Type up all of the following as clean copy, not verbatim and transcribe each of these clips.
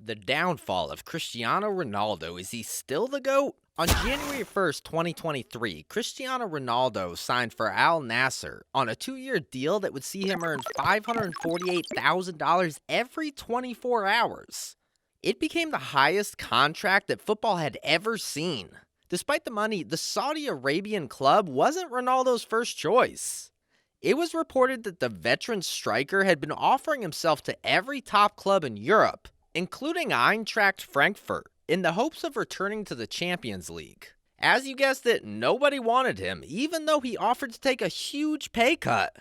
The downfall of Cristiano Ronaldo. Is he still the GOAT? On January 1st, 2023, Cristiano Ronaldo signed for Al Nassr on a 2-year deal that would see him earn $548,000 every 24 hours. It became the highest contract that football had ever seen. Despite the money, the Saudi Arabian club wasn't Ronaldo's first choice. It was reported that the veteran striker had been offering himself to every top club in Europe, including Eintracht Frankfurt, in the hopes of returning to the Champions League. As you guessed it, nobody wanted him, even though he offered to take a huge pay cut.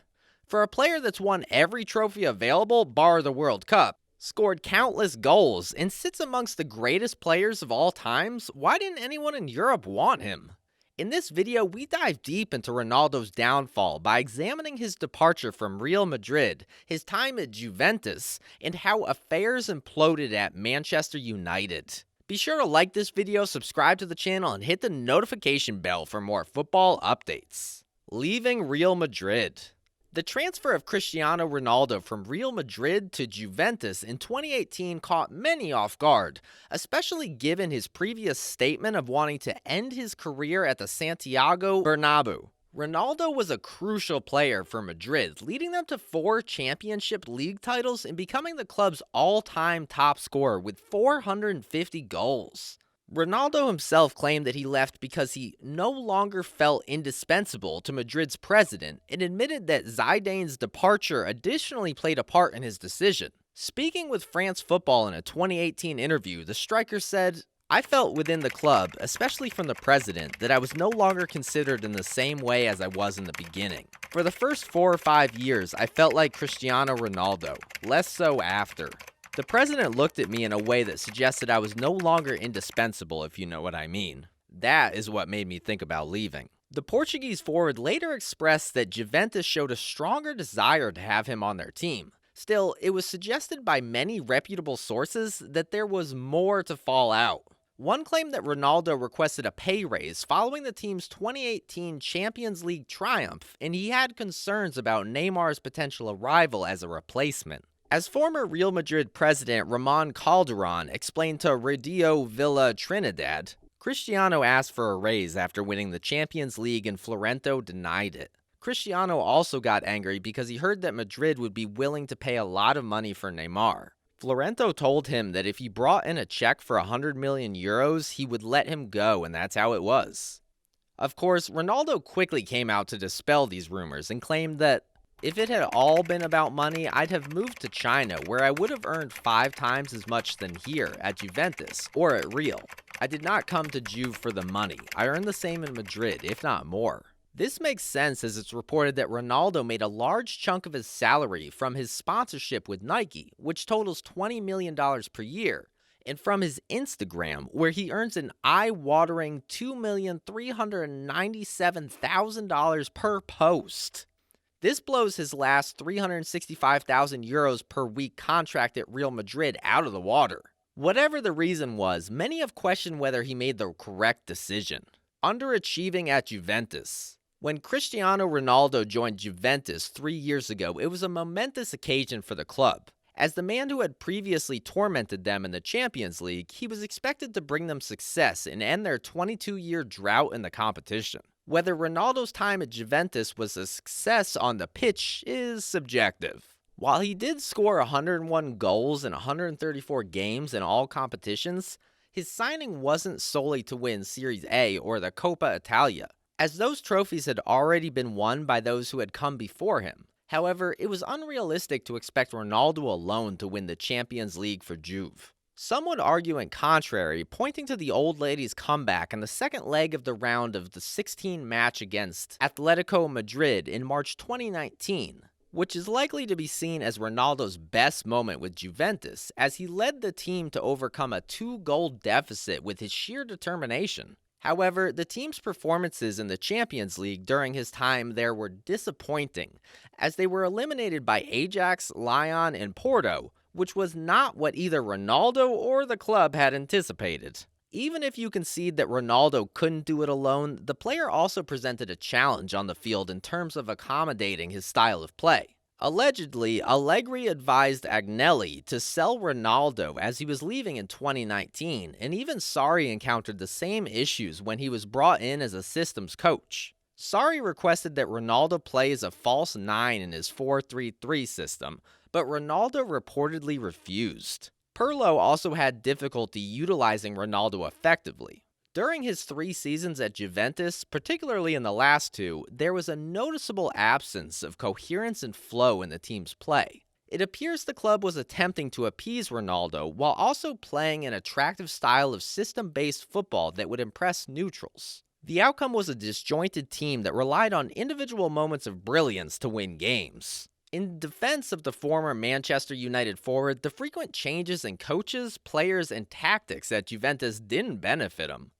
For a player that's won every trophy available, bar the World Cup, scored countless goals, and sits amongst the greatest players of all times, why didn't anyone in Europe want him? In this video, we dive deep into Ronaldo's downfall by examining his departure from Real Madrid, his time at Juventus, and how affairs imploded at Manchester United. Be sure to like this video, subscribe to the channel, and hit the notification bell for more football updates. Leaving Real Madrid. The transfer of Cristiano Ronaldo from Real Madrid to Juventus in 2018 caught many off guard, especially given his previous statement of wanting to end his career at the Santiago Bernabeu. Ronaldo was a crucial player for Madrid, leading them to 4 Championship League titles and becoming the club's all-time top scorer with 450 goals. Ronaldo himself claimed that he left because he no longer felt indispensable to Madrid's president and admitted that Zidane's departure additionally played a part in his decision. Speaking with France Football in a 2018 interview, the striker said, "I felt within the club, especially from the president, that I was no longer considered in the same way as I was in the beginning. For the first 4 or 5 years, I felt like Cristiano Ronaldo, less so after. The president looked at me in a way that suggested I was no longer indispensable, if you know what I mean. That is what made me think about leaving." The Portuguese forward later expressed that Juventus showed a stronger desire to have him on their team. Still, it was suggested by many reputable sources that there was more to fall out. One claimed that Ronaldo requested a pay raise following the team's 2018 Champions League triumph, and he had concerns about Neymar's potential arrival as a replacement. As former Real Madrid president Ramon Calderon explained to Radio Villa Trinidad, Cristiano asked for a raise after winning the Champions League and Florento denied it. Cristiano also got angry because he heard that Madrid would be willing to pay a lot of money for Neymar. Florento told him that if he brought in a check for 100 million euros, he would let him go, and that's how it was. Of course, Ronaldo quickly came out to dispel these rumors and claimed that, "If it had all been about money, I'd have moved to China, where I would have earned 5 times as much than here at Juventus or at Real. I did not come to Juve for the money. I earned the same in Madrid, if not more." This makes sense as it's reported that Ronaldo made a large chunk of his salary from his sponsorship with Nike, which totals $20 million per year, and from his Instagram, where he earns an eye-watering $2,397,000 per post. This blows his last €365,000 per week contract at Real Madrid out of the water. Whatever the reason was, many have questioned whether he made the correct decision. Underachieving at Juventus. When Cristiano Ronaldo joined Juventus 3 years ago, it was a momentous occasion for the club. As the man who had previously tormented them in the Champions League, he was expected to bring them success and end their 22-year drought in the competition. Whether Ronaldo's time at Juventus was a success on the pitch is subjective. While he did score 101 goals in 134 games in all competitions, his signing wasn't solely to win Serie A or the Coppa Italia, as those trophies had already been won by those who had come before him. However, it was unrealistic to expect Ronaldo alone to win the Champions League for Juve. Some would argue in contrary, pointing to the old lady's comeback in the second leg of the round of the 16 match against Atletico Madrid in March 2019, which is likely to be seen as Ronaldo's best moment with Juventus, as he led the team to overcome a 2-goal deficit with his sheer determination. However, the team's performances in the Champions League during his time there were disappointing, as they were eliminated by Ajax, Lyon, and Porto, which was not what either Ronaldo or the club had anticipated. Even if you concede that Ronaldo couldn't do it alone, the player also presented a challenge on the field in terms of accommodating his style of play. Allegedly, Allegri advised Agnelli to sell Ronaldo as he was leaving in 2019, and even Sarri encountered the same issues when he was brought in as a systems coach. Sarri requested that Ronaldo play as a false 9 in his 4-3-3 system, but Ronaldo reportedly refused. Pirlo also had difficulty utilizing Ronaldo effectively. During his 3 seasons at Juventus, particularly in the last 2, there was a noticeable absence of coherence and flow in the team's play. It appears the club was attempting to appease Ronaldo while also playing an attractive style of system-based football that would impress neutrals. The outcome was a disjointed team that relied on individual moments of brilliance to win games. In defense of the former Manchester United forward, the frequent changes in coaches, players, and tactics at Juventus didn't benefit him.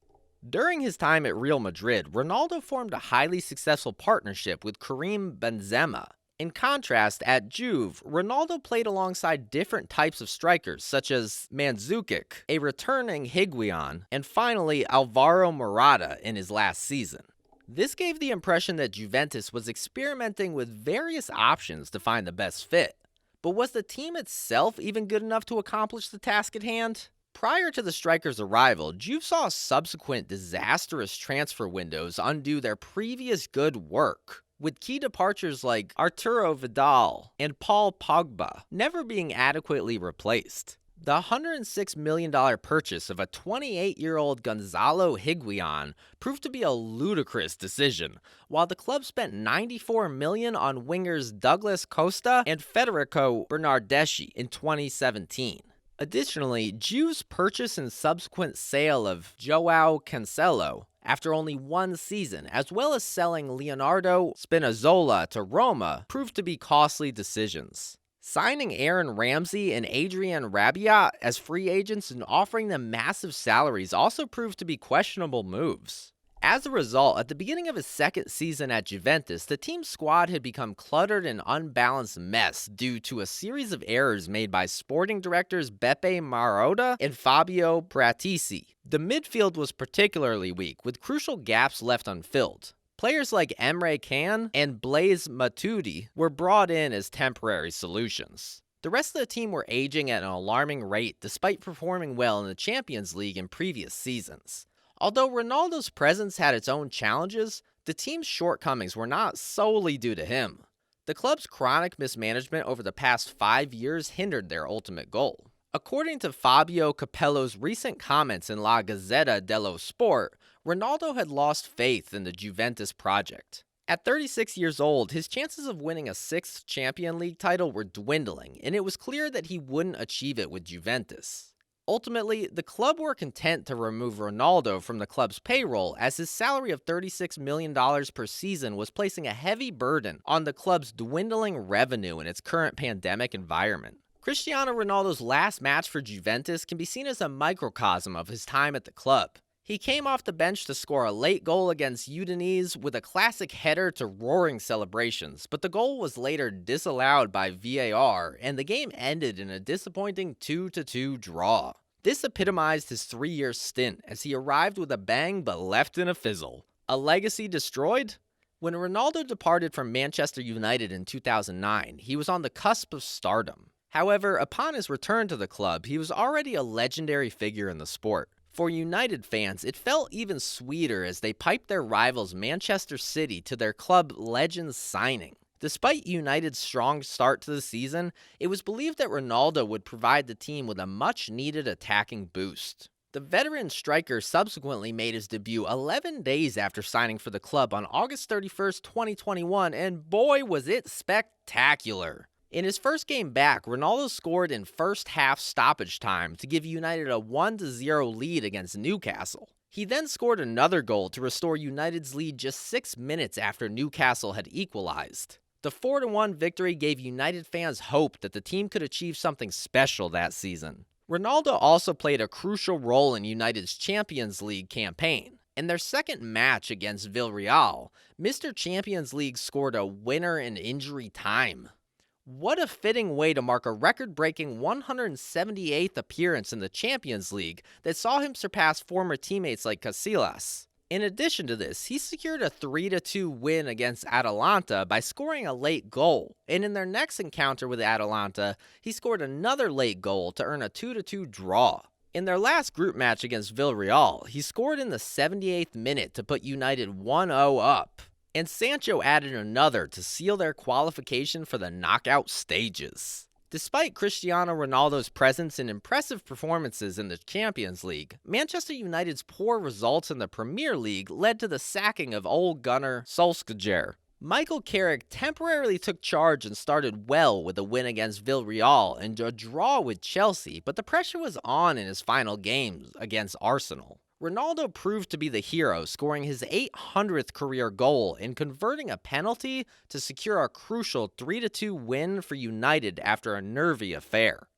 During his time at Real Madrid, Ronaldo formed a highly successful partnership with Karim Benzema. In contrast, at Juve, Ronaldo played alongside different types of strikers such as Mandzukic, a returning Higuain, and finally Alvaro Morata in his last season. This gave the impression that Juventus was experimenting with various options to find the best fit. But was the team itself even good enough to accomplish the task at hand? Prior to the striker's arrival, Juve saw subsequent disastrous transfer windows undo their previous good work, with key departures like Arturo Vidal and Paul Pogba never being adequately replaced. The $106 million purchase of a 28-year-old Gonzalo Higuain proved to be a ludicrous decision, while the club spent $94 million on wingers Douglas Costa and Federico Bernardeschi in 2017. Additionally, Juve's purchase and subsequent sale of Joao Cancelo after only 1 season, as well as selling Leonardo Spinazzola to Roma, proved to be costly decisions. Signing Aaron Ramsey and Adrian Rabiot as free agents and offering them massive salaries also proved to be questionable moves. As a result, at the beginning of his second season at Juventus, the team's squad had become cluttered and unbalanced mess due to a series of errors made by sporting directors Beppe Marotta and Fabio Pratisi. The midfield was particularly weak, with crucial gaps left unfilled. Players like Emre Can and Blaise Matuidi were brought in as temporary solutions. The rest of the team were aging at an alarming rate despite performing well in the Champions League in previous seasons. Although Ronaldo's presence had its own challenges, the team's shortcomings were not solely due to him. The club's chronic mismanagement over the past 5 years hindered their ultimate goal. According to Fabio Capello's recent comments in La Gazzetta dello Sport, Ronaldo had lost faith in the Juventus project. At 36 years old, his chances of winning a 6th Champions League title were dwindling, and it was clear that he wouldn't achieve it with Juventus. Ultimately, the club were content to remove Ronaldo from the club's payroll as his salary of $36 million per season was placing a heavy burden on the club's dwindling revenue in its current pandemic environment. Cristiano Ronaldo's last match for Juventus can be seen as a microcosm of his time at the club. He came off the bench to score a late goal against Udinese with a classic header to roaring celebrations, but the goal was later disallowed by VAR and the game ended in a disappointing 2-2 draw. This epitomized his 3-year stint as he arrived with a bang but left in a fizzle. A legacy destroyed? When Ronaldo departed from Manchester United in 2009, he was on the cusp of stardom. However, upon his return to the club, he was already a legendary figure in the sport. For United fans, it felt even sweeter as they piped their rivals Manchester City to their club legends signing. Despite United's strong start to the season, it was believed that Ronaldo would provide the team with a much-needed attacking boost. The veteran striker subsequently made his debut 11 days after signing for the club on August 31st, 2021, and boy was it spectacular. In his first game back, Ronaldo scored in first-half stoppage time to give United a 1-0 lead against Newcastle. He then scored another goal to restore United's lead just 6 minutes after Newcastle had equalized. The 4-1 victory gave United fans hope that the team could achieve something special that season. Ronaldo also played a crucial role in United's Champions League campaign. In their second match against Villarreal, Mr. Champions League scored a winner in injury time. What a fitting way to mark a record-breaking 178th appearance in the Champions League that saw him surpass former teammates like Casillas. In addition to this, he secured a 3-2 win against Atalanta by scoring a late goal, and in their next encounter with Atalanta, he scored another late goal to earn a 2-2 draw. In their last group match against Villarreal, he scored in the 78th minute to put United 1-0 up, and Sancho added another to seal their qualification for the knockout stages. Despite Cristiano Ronaldo's presence and impressive performances in the Champions League, Manchester United's poor results in the Premier League led to the sacking of Ole Gunnar Solskjaer. Michael Carrick temporarily took charge and started well with a win against Villarreal and a draw with Chelsea, but the pressure was on in his final games against Arsenal. Ronaldo proved to be the hero, scoring his 800th career goal and converting a penalty to secure a crucial 3-2 win for United after a nervy affair.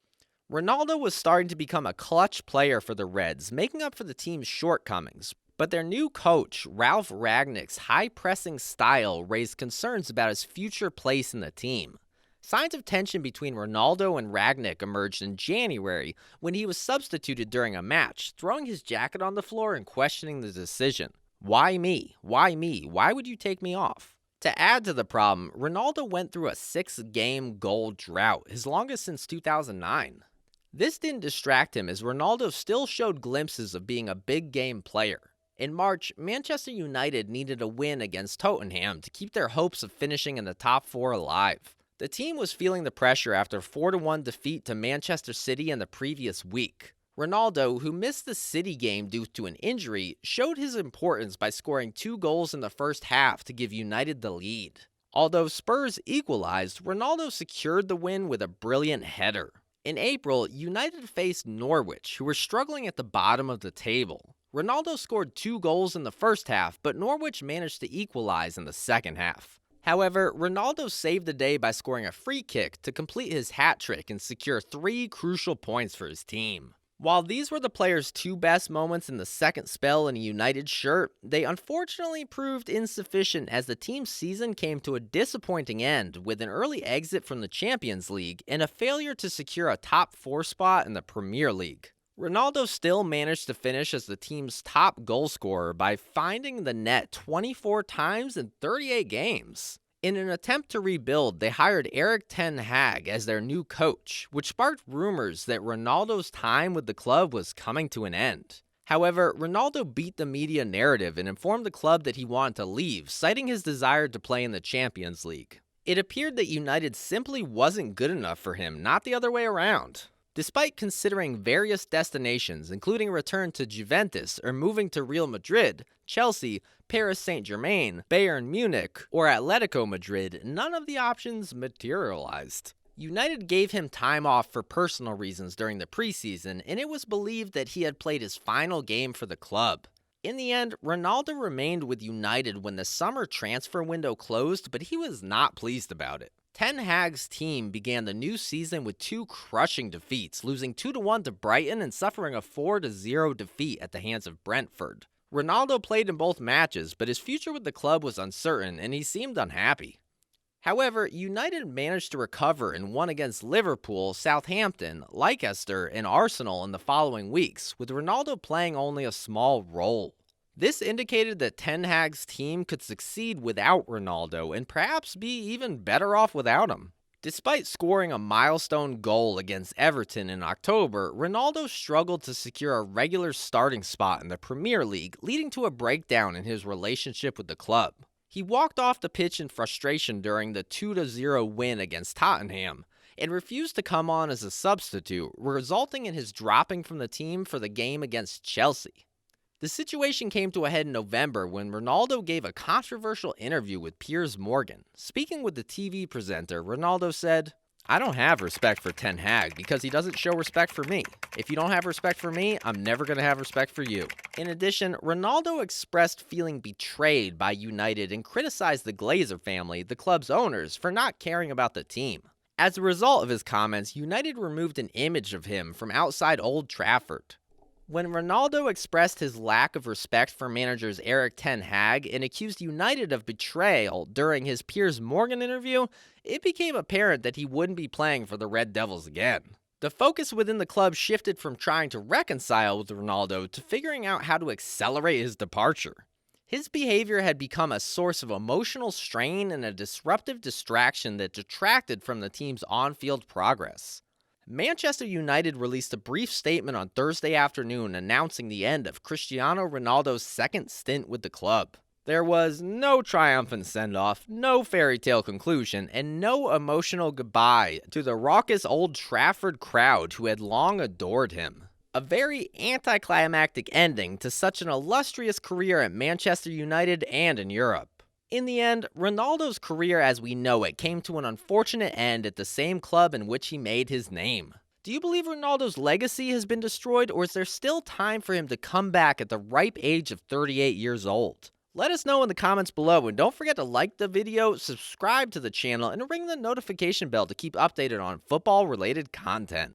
Ronaldo was starting to become a clutch player for the Reds, making up for the team's shortcomings, but their new coach, Ralf Rangnick's high-pressing style raised concerns about his future place in the team. Signs of tension between Ronaldo and Rangnick emerged in January when he was substituted during a match, throwing his jacket on the floor and questioning the decision. Why me? Why me? Why would you take me off? To add to the problem, Ronaldo went through a 6-game goal drought, his longest since 2009. This didn't distract him as Ronaldo still showed glimpses of being a big game player. In March, Manchester United needed a win against Tottenham to keep their hopes of finishing in the top 4 alive. The team was feeling the pressure after a 4-1 defeat to Manchester City in the previous week. Ronaldo, who missed the City game due to an injury, showed his importance by scoring 2 goals in the first half to give United the lead. Although Spurs equalized, Ronaldo secured the win with a brilliant header. In April, United faced Norwich, who were struggling at the bottom of the table. Ronaldo scored 2 goals in the first half, but Norwich managed to equalize in the second half. However, Ronaldo saved the day by scoring a free kick to complete his hat trick and secure 3 crucial points for his team. While these were the player's 2 best moments in the second spell in a United shirt, they unfortunately proved insufficient as the team's season came to a disappointing end with an early exit from the Champions League and a failure to secure a top 4 spot in the Premier League. Ronaldo still managed to finish as the team's top goal scorer by finding the net 24 times in 38 games. In an attempt to rebuild, they hired Erik ten Hag as their new coach, which sparked rumors that Ronaldo's time with the club was coming to an end. However, Ronaldo beat the media narrative and informed the club that he wanted to leave, citing his desire to play in the Champions League. It appeared that United simply wasn't good enough for him, not the other way around. Despite considering various destinations, including a return to Juventus or moving to Real Madrid, Chelsea, Paris Saint-Germain, Bayern Munich, or Atletico Madrid, none of the options materialized. United gave him time off for personal reasons during the preseason, and it was believed that he had played his final game for the club. In the end, Ronaldo remained with United when the summer transfer window closed, but he was not pleased about it. Ten Hag's team began the new season with 2 crushing defeats, losing 2-1 to Brighton and suffering a 4-0 defeat at the hands of Brentford. Ronaldo played in both matches, but his future with the club was uncertain and he seemed unhappy. However, United managed to recover and won against Liverpool, Southampton, Leicester, and Arsenal in the following weeks, with Ronaldo playing only a small role. This indicated that Ten Hag's team could succeed without Ronaldo and perhaps be even better off without him. Despite scoring a milestone goal against Everton in October, Ronaldo struggled to secure a regular starting spot in the Premier League, leading to a breakdown in his relationship with the club. He walked off the pitch in frustration during the 2-0 win against Tottenham and refused to come on as a substitute, resulting in his dropping from the team for the game against Chelsea. The situation came to a head in November when Ronaldo gave a controversial interview with Piers Morgan. Speaking with the TV presenter, Ronaldo said, "I don't have respect for Ten Hag because he doesn't show respect for me. If you don't have respect for me, I'm never going to have respect for you." In addition, Ronaldo expressed feeling betrayed by United and criticized the Glazer family, the club's owners, for not caring about the team. As a result of his comments, United removed an image of him from outside Old Trafford. When Ronaldo expressed his lack of respect for managers Erik ten Hag and accused United of betrayal during his Piers Morgan interview, it became apparent that he wouldn't be playing for the Red Devils again. The focus within the club shifted from trying to reconcile with Ronaldo to figuring out how to accelerate his departure. His behavior had become a source of emotional strain and a disruptive distraction that detracted from the team's on field progress. Manchester United released a brief statement on Thursday afternoon announcing the end of Cristiano Ronaldo's second stint with the club. There was no triumphant send off, no fairy tale conclusion, and no emotional goodbye to the raucous Old Trafford crowd who had long adored him. A very anticlimactic ending to such an illustrious career at Manchester United and in Europe. In the end, Ronaldo's career as we know it came to an unfortunate end at the same club in which he made his name. Do you believe Ronaldo's legacy has been destroyed, or is there still time for him to come back at the ripe age of 38 years old? Let us know in the comments below, and don't forget to like the video, subscribe to the channel, and ring the notification bell to keep updated on football-related content.